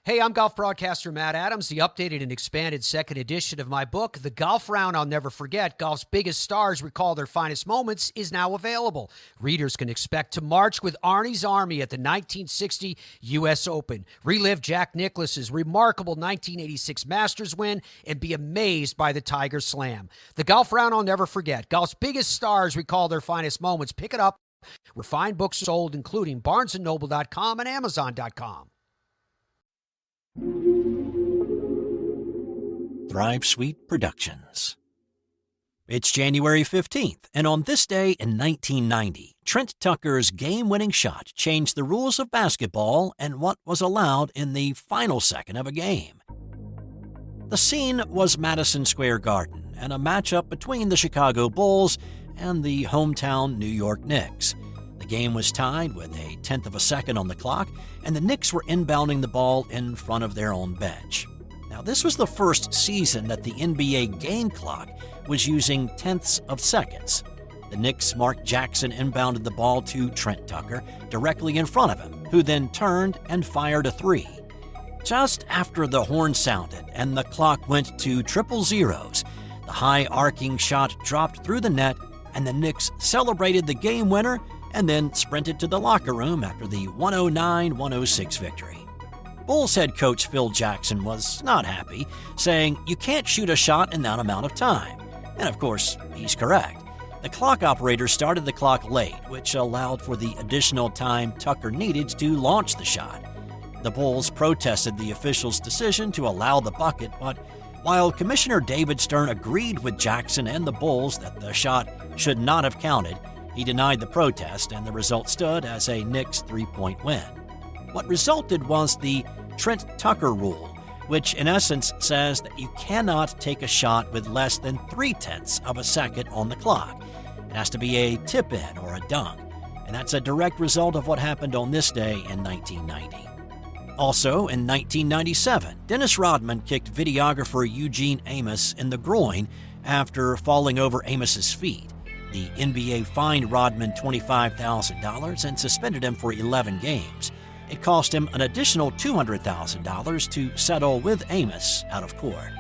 Hey, I'm golf broadcaster Matt Adams. The updated and expanded second edition of my book, The Golf Round I'll Never Forget, Golf's Biggest Stars Recall Their Finest Moments, is now available. Readers can expect to march with Arnie's Army at the 1960 U.S. Open, relive Jack Nicklaus's remarkable 1986 Masters win, and be amazed by the Tiger Slam. The Golf Round I'll Never Forget, Golf's Biggest Stars Recall Their Finest Moments. Pick it up where fine books sold, including BarnesandNoble.com and Amazon.com. Thrive Suite Productions. It's January 15th, and on this day in 1990, Trent Tucker's game-winning shot changed the rules of basketball and what was allowed in the final second of a game. The scene was Madison Square Garden and a matchup between the Chicago Bulls and the hometown New York Knicks. The game was tied with a tenth of a second on the clock, and the Knicks were inbounding the ball in front of their own bench. Now, this was the first season that the NBA game clock was using tenths of seconds. The Knicks' Mark Jackson inbounded the ball to Trent Tucker directly in front of him, who then turned and fired a three. Just after the horn sounded and the clock went to triple zeros, the high arcing shot dropped through the net, and the Knicks celebrated the game winner and then sprinted to the locker room after the 109-106 victory. Bulls head coach Phil Jackson was not happy, saying, "You can't shoot a shot in that amount of time." And of course, he's correct. The clock operator started the clock late, which allowed for the additional time Tucker needed to launch the shot. The Bulls protested the official's decision to allow the bucket, but while Commissioner David Stern agreed with Jackson and the Bulls that the shot should not have counted, he denied the protest, and the result stood as a Knicks three-point win. What resulted was the Trent Tucker rule, which in essence says that you cannot take a shot with less than 3/10 of a second on the clock. It has to be a tip-in or a dunk, and that's a direct result of what happened on this day in 1990. Also, in 1997, Dennis Rodman kicked videographer Eugene Amos in the groin after falling over Amos's feet. The NBA fined Rodman $25,000 and suspended him for 11 games. It cost him an additional $200,000 to settle with Amos out of court.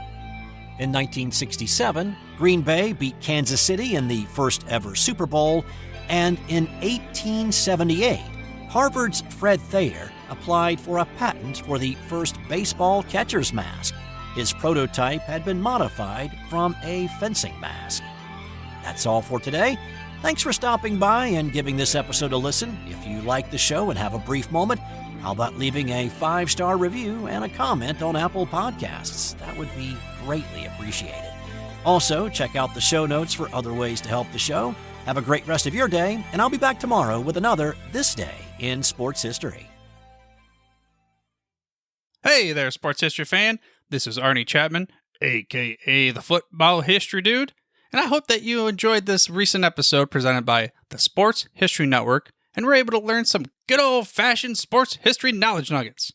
In 1967, Green Bay beat Kansas City in the first ever Super Bowl, and in 1878, Harvard's Fred Thayer applied for a patent for the first baseball catcher's mask. His prototype had been modified from a fencing mask. That's all for today. Thanks for stopping by and giving this episode a listen. If you like the show and have a brief moment, how about leaving a 5-star review and a comment on Apple Podcasts? That would be greatly appreciated. Also, check out the show notes for other ways to help the show. Have a great rest of your day, and I'll be back tomorrow with another This Day in Sports History. Hey there, sports history fan. This is Arnie Chapman, a.k.a. the Football History Dude. And I hope that you enjoyed this recent episode presented by the Sports History Network and were able to learn some good old-fashioned sports history knowledge nuggets.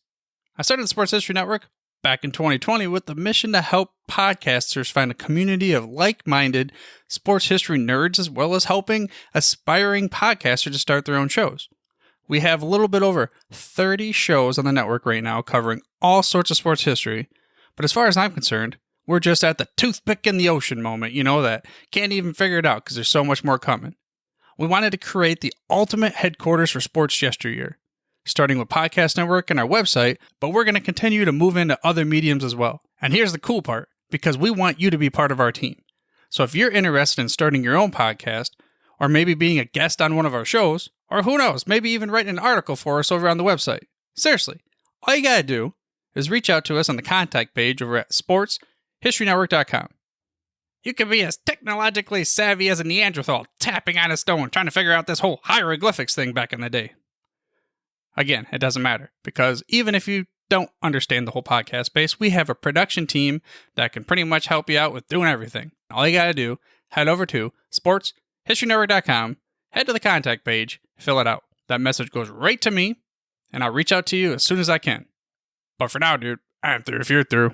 I started the Sports History Network back in 2020 with the mission to help podcasters find a community of like-minded sports history nerds, as well as helping aspiring podcasters to start their own shows. We have a little bit over 30 shows on the network right now covering all sorts of sports history, but as far as I'm concerned, we're just at the toothpick in the ocean moment, that can't even figure it out because there's so much more coming. We wanted to create the ultimate headquarters for sports yesteryear, starting with Podcast Network and our website, but we're going to continue to move into other mediums as well. And here's the cool part, because we want you to be part of our team. So if you're interested in starting your own podcast, or maybe being a guest on one of our shows, or who knows, maybe even writing an article for us over on the website. Seriously, all you gotta do is reach out to us on the contact page over at sportshistorynetwork.com. You can be as technologically savvy as a Neanderthal tapping on a stone trying to figure out this whole hieroglyphics thing back in the day. Again, it doesn't matter, because even if you don't understand the whole podcast space, we have a production team that can pretty much help you out with doing everything. All you gotta do, head over to sportshistorynetwork.com, head to the contact page, fill it out. That message goes right to me, and I'll reach out to you as soon as I can. But for now, dude, I'm through if you're through.